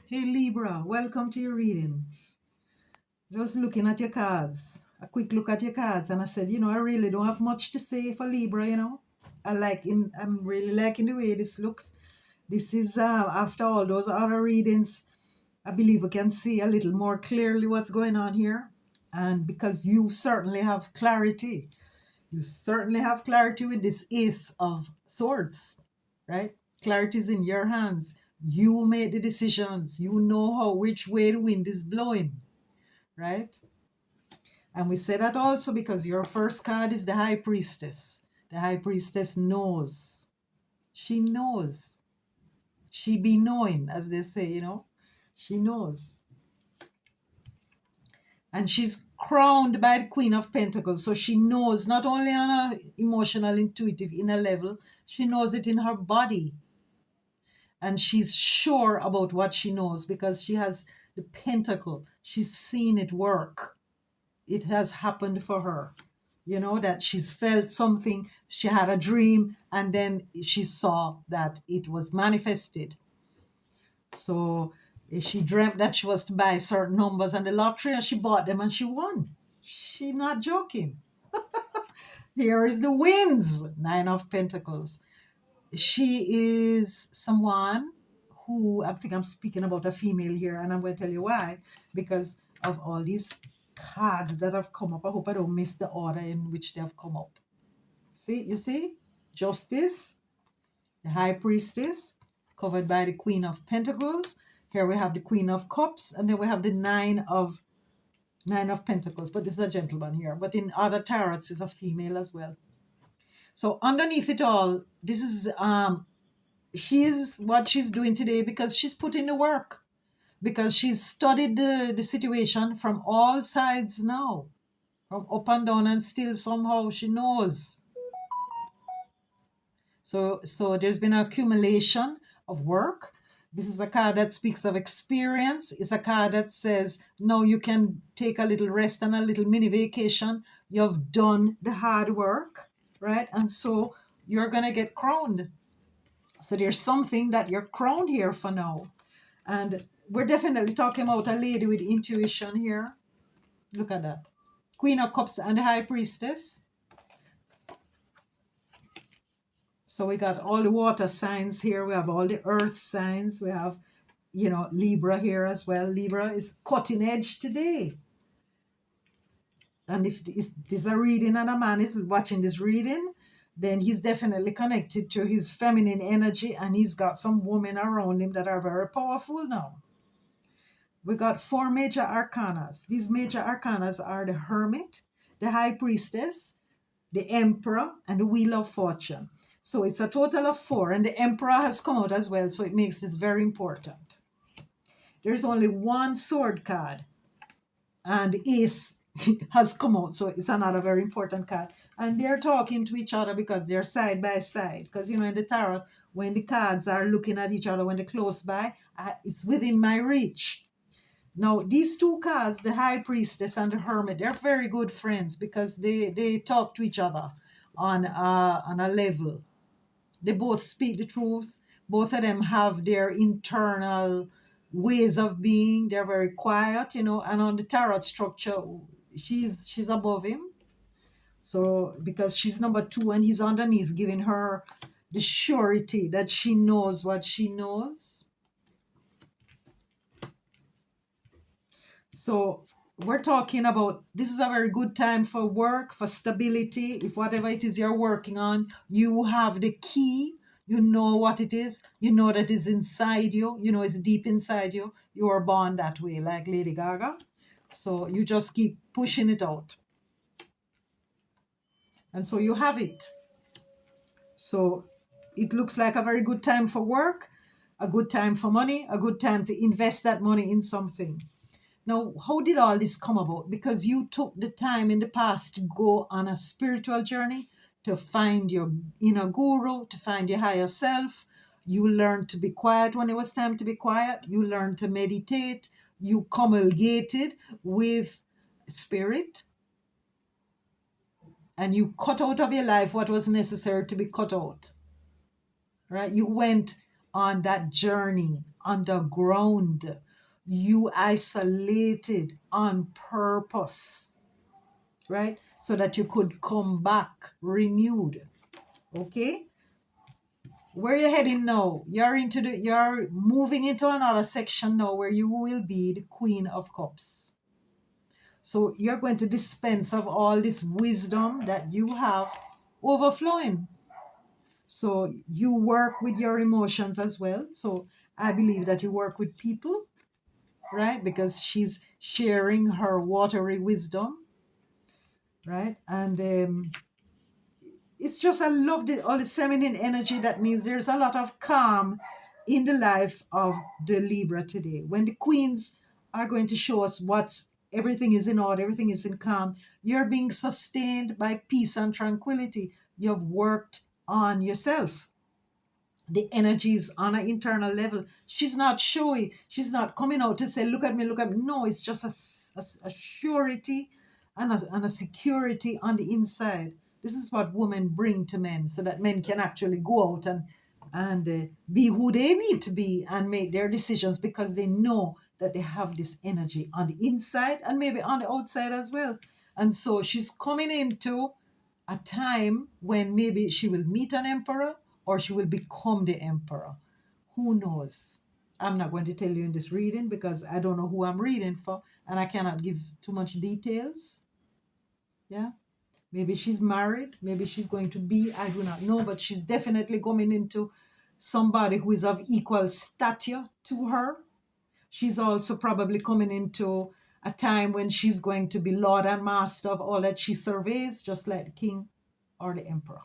Hey Libra, welcome to your reading. Just looking at your cards, a quick look at your cards, and I said, I really don't have much to say for Libra. I'm really liking the way this looks. This is after all those other readings, I believe we can see a little more clearly what's going on here. And because you certainly have clarity, with this Ace of Swords, right? Clarity is in your hands. You made the decisions. You know which way the wind is blowing, right? And we say that also because your first card is the High Priestess. The High Priestess knows. She knows. She be knowing, as they say. She knows. And she's crowned by the Queen of Pentacles. So she knows not only on a emotional, intuitive inner level, she knows it in her body. And she's sure about what she knows because she has the pentacle. She's seen it work. It has happened for her. That she's felt something, she had a dream, and then she saw that it was manifested. So she dreamt that she was to buy certain numbers and the lottery, and she bought them and she won. She's not joking. Here is the wins. Nine of Pentacles. She is someone who, I think I'm speaking about a female here, and I'm going to tell you why. Because of all these cards that have come up. I hope I don't miss the order in which they have come up. You see? Justice, the High Priestess, covered by the Queen of Pentacles. Here we have the Queen of Cups, and then we have the Nine of Pentacles. But this is a gentleman here. But in other tarots is a female as well. So underneath it all, this is she's what she's doing today because she's put in the work, because she's studied the situation from all sides now, from up and down, and still somehow she knows. So there's been an accumulation of work. This is a card that speaks of experience. It's a card that says, no, you can take a little rest and a little mini vacation. You've done the hard work, right? And so you're going to get crowned. So there's something that you're crowned here for now. And we're definitely talking about a lady with intuition here. Look at that. Queen of Cups and the High Priestess. So we got all the water signs here. We have all the earth signs. We have, Libra here as well. Libra is cutting edge today. And if this is a reading and a man is watching this reading, then he's definitely connected to his feminine energy, and he's got some women around him that are very powerful now. We got four major arcanas. These major arcanas are the Hermit, the High Priestess, the Emperor, and the Wheel of Fortune. So it's a total of four, and the Emperor has come out as well, so it makes this very important. There's only one sword card, and Ace has come out, so it's another very important card. And they're talking to each other because they're side by side. Because, in the tarot, when the cards are looking at each other, when they're close by, it's within my reach. Now, these two cards, the High Priestess and the Hermit, they're very good friends because they talk to each other on a level. They both speak the truth. Both of them have their internal ways of being. They're very quiet, and on the tarot structure, she's above him. So because she's number two and he's underneath, giving her the surety that she knows what she knows. So we're talking about, this is a very good time for work, for stability. If whatever it is you're working on, you have the key, you know what it is, you know that it's inside you, it's deep inside you. You are born that way, like Lady Gaga. So you just keep pushing it out. And so you have it. So it looks like a very good time for work, a good time for money, a good time to invest that money in something. Now, how did all this come about? Because you took the time in the past to go on a spiritual journey, to find your inner guru, to find your higher self. You learned to be quiet when it was time to be quiet. You learned to meditate. You communicated with spirit. And you cut out of your life what was necessary to be cut out. Right? You went on that journey underground. You isolated on purpose, right? So that you could come back renewed. Okay? Where you heading now? You're moving into another section now where you will be the Queen of Cups. So you're going to dispense of all this wisdom that you have overflowing. So you work with your emotions as well. So I believe that you work with people, right? Because she's sharing her watery wisdom, right? And it's just, I love all this feminine energy. That means there's a lot of calm in the life of the Libra today. When the queens are going to show us what's everything is in order, everything is in calm, you're being sustained by peace and tranquility. You've worked on yourself. The energy is on an internal level. She's not showy. She's not coming out to say, look at me, look at me. No, it's just a surety and a security on the inside. This is what women bring to men so that men can actually go out and be who they need to be and make their decisions because they know that they have this energy on the inside and maybe on the outside as well. And so she's coming into a time when maybe she will meet an emperor or she will become the emperor. Who knows? I'm not going to tell you in this reading because I don't know who I'm reading for and I cannot give too much details. Yeah. Maybe she's married. Maybe she's going to be. I do not know. But she's definitely coming into somebody who is of equal stature to her. She's also probably coming into a time when she's going to be Lord and Master of all that she surveys, just like the king or the emperor.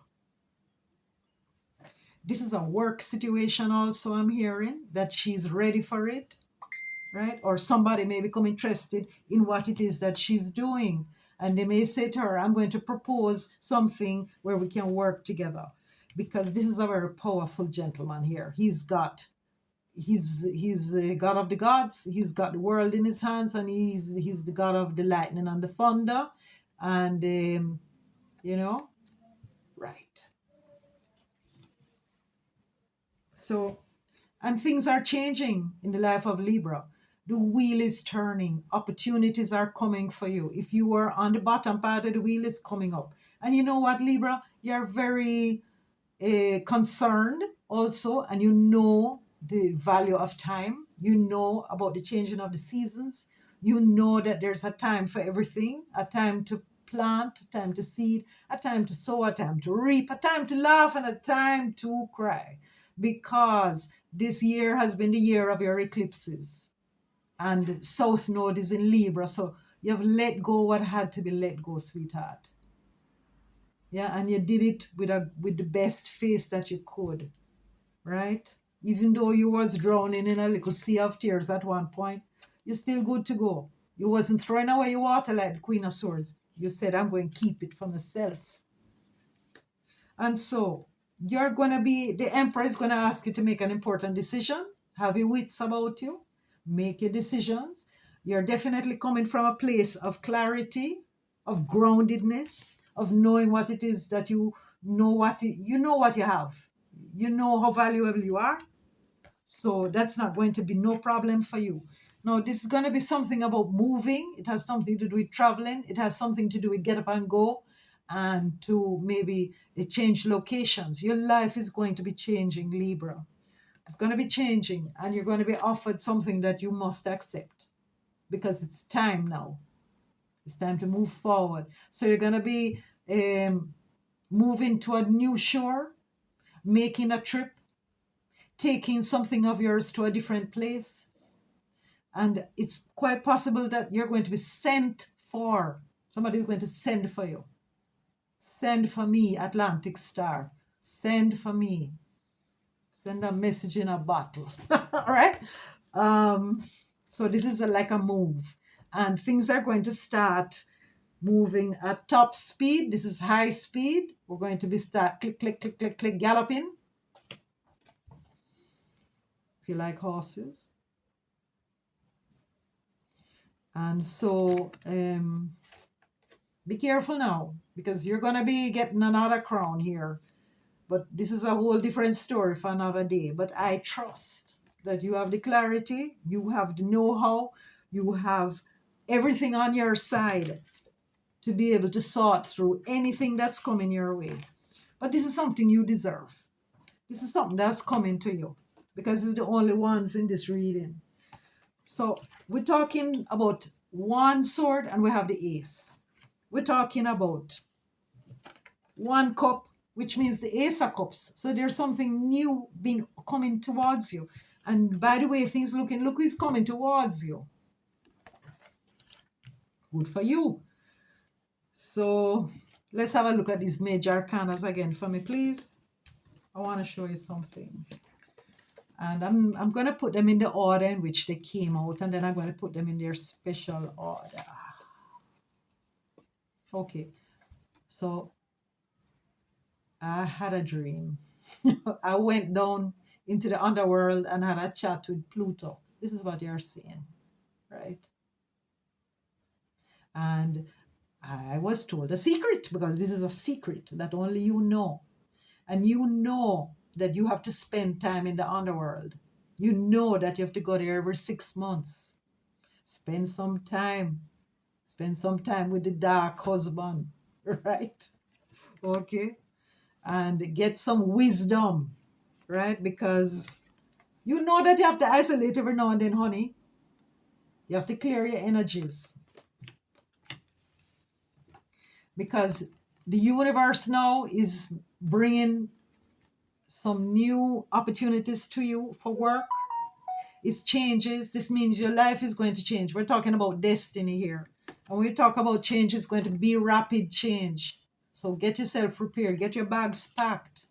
This is a work situation also, I'm hearing that she's ready for it, right? Or somebody may become interested in what it is that she's doing. And they may say to her, I'm going to propose something where we can work together. Because this is a very powerful gentleman here. He's the God of the gods. He's got the world in his hands, and he's the God of the lightning and the thunder. And you know, right. So, and things are changing in the life of Libra. The wheel is turning. Opportunities are coming for you. If you were on the bottom part of the wheel, is coming up. And you know what, Libra? You're very concerned also, and you know the value of time. You know about the changing of the seasons. You know that there's a time for everything, a time to plant, a time to seed, a time to sow, a time to reap, a time to laugh, and a time to cry. Because this year has been the year of your eclipses. And South Node is in Libra. So you have let go what had to be let go, sweetheart. Yeah, and you did it with the best face that you could, right? Even though you was drowning in a little sea of tears at one point, you're still good to go. You wasn't throwing away your water like the Queen of Swords. You said, I'm going to keep it for myself. And so you're going to be, the Emperor is going to ask you to make an important decision. Have your wits about you. Make your decisions. You're definitely coming from a place of clarity, of groundedness, of knowing what it is that you know you know what you have. You know how valuable you are. So that's not going to be no problem for you. No, this is going to be something about moving. It has something to do with traveling. It has something to do with get up and go and to maybe change locations. Your life is going to be changing, Libra. It's going to be changing, and you're going to be offered something that you must accept because it's time now. It's time to move forward. So you're going to be moving to a new shore, making a trip, taking something of yours to a different place. And it's quite possible that you're going to be sent for. Somebody's going to send for you. Send for me, Atlantic Star. Send for me. Send a message in a bottle. All right. So this is like a move, and things are going to start moving at top speed. This is high speed. We're going to be start click, click, click, click, click, galloping. If you like horses. And so be careful now, because you're going to be getting another crown here. But this is a whole different story for another day. But I trust that you have the clarity, you have the know-how, you have everything on your side to be able to sort through anything that's coming your way. But this is something you deserve. This is something that's coming to you because it's the only ones in this reading. So we're talking about one sword and we have the ace. We're talking about one cup, which means the ace of cups. So there's something new being coming towards you. And by the way things looking, look who's coming towards you. Good for you. So let's have a look at these major arcanas again for me, please. I want to show you something. And I'm going to put them in the order in which they came out, and then I'm going to put them in their special order. Okay, so I had a dream. I went down into the underworld and had a chat with Pluto. This is what you're seeing, right? And I was told a secret, because this is a secret that only you know. And you know that you have to spend time in the underworld. You know that you have to go there every 6 months. Spend some time. Spend some time with the dark husband, right? Okay. And get some wisdom, right? Because you know that you have to isolate every now and then, honey. You have to clear your energies. Because the universe now is bringing some new opportunities to you for work. It changes. This means your life is going to change. We're talking about destiny here. And when we talk about change, it's going to be rapid change. So get yourself prepared. Get your bags packed.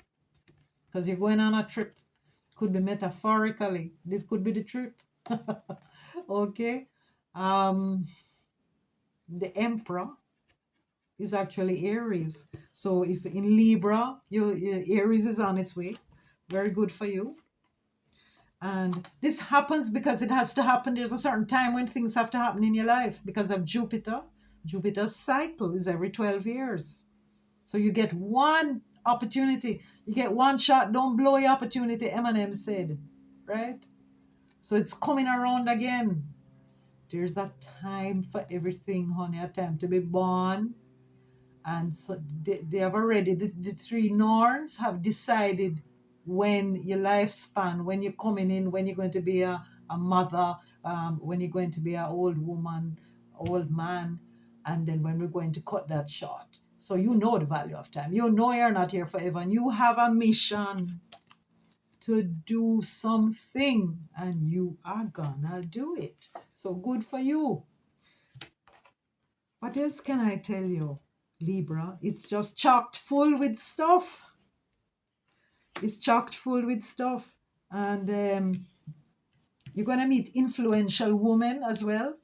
Because you're going on a trip. Could be metaphorically. This could be the trip. Okay. The Emperor is actually Aries. So if in Libra, your Aries is on its way. Very good for you. And this happens because it has to happen. There's a certain time when things have to happen in your life because of Jupiter. Jupiter's cycle is every 12 years. So you get one opportunity. You get one shot. Don't blow your opportunity, Eminem said. Right? So it's coming around again. There's a time for everything, honey. A time to be born. And so they have already, the three Norns have decided when your lifespan, when you're coming in, when you're going to be a mother, when you're going to be an old woman, old man, and then when we're going to cut that short. So you know the value of time. You know you're not here forever, and you have a mission to do something, and you are gonna do it. So good for you. What else can I tell you, Libra? It's just chocked full with stuff. It's chocked full with stuff. And you're going to meet influential women as well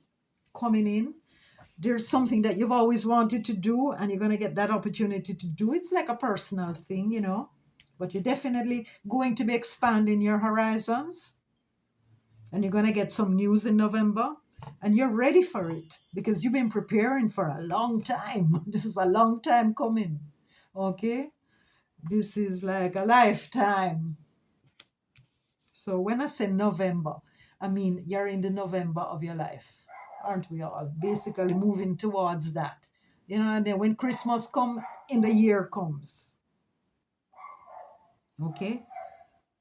coming in. There's something that you've always wanted to do, and you're going to get that opportunity to do. It's like a personal thing, you know. But you're definitely going to be expanding your horizons. And you're going to get some news in November. And you're ready for it because you've been preparing for a long time. This is a long time coming. Okay? This is like a lifetime. So when I say November, I mean you're in the November of your life. Aren't we all? Basically moving towards that. You know, and then when Christmas comes, in the year comes. Okay?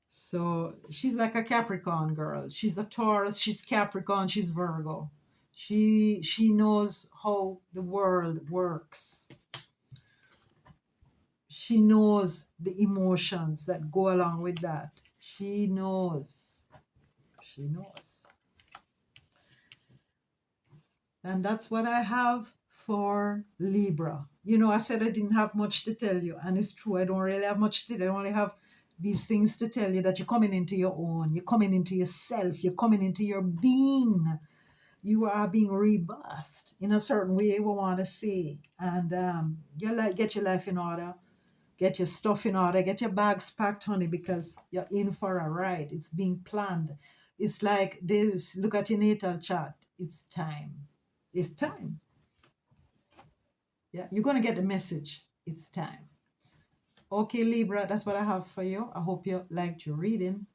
So she's like a Capricorn girl. She's a Taurus, she's Capricorn, she's Virgo. She knows how the world works. She knows the emotions that go along with that. She knows. She knows. And that's what I have for Libra. You know, I said I didn't have much to tell you, and it's true. I don't really have much to tell you. I only have these things to tell you, that you're coming into your own, you're coming into yourself, you're coming into your being. You are being rebirthed in a certain way, we want to say. And get your life in order, get your stuff in order, get your bags packed, honey, because you're in for a ride. It's being planned. It's like this. Look at your natal chart. It's time. It's time. Yeah, you're going to get the message. It's time. Okay, Libra, that's what I have for you. I hope you liked your reading.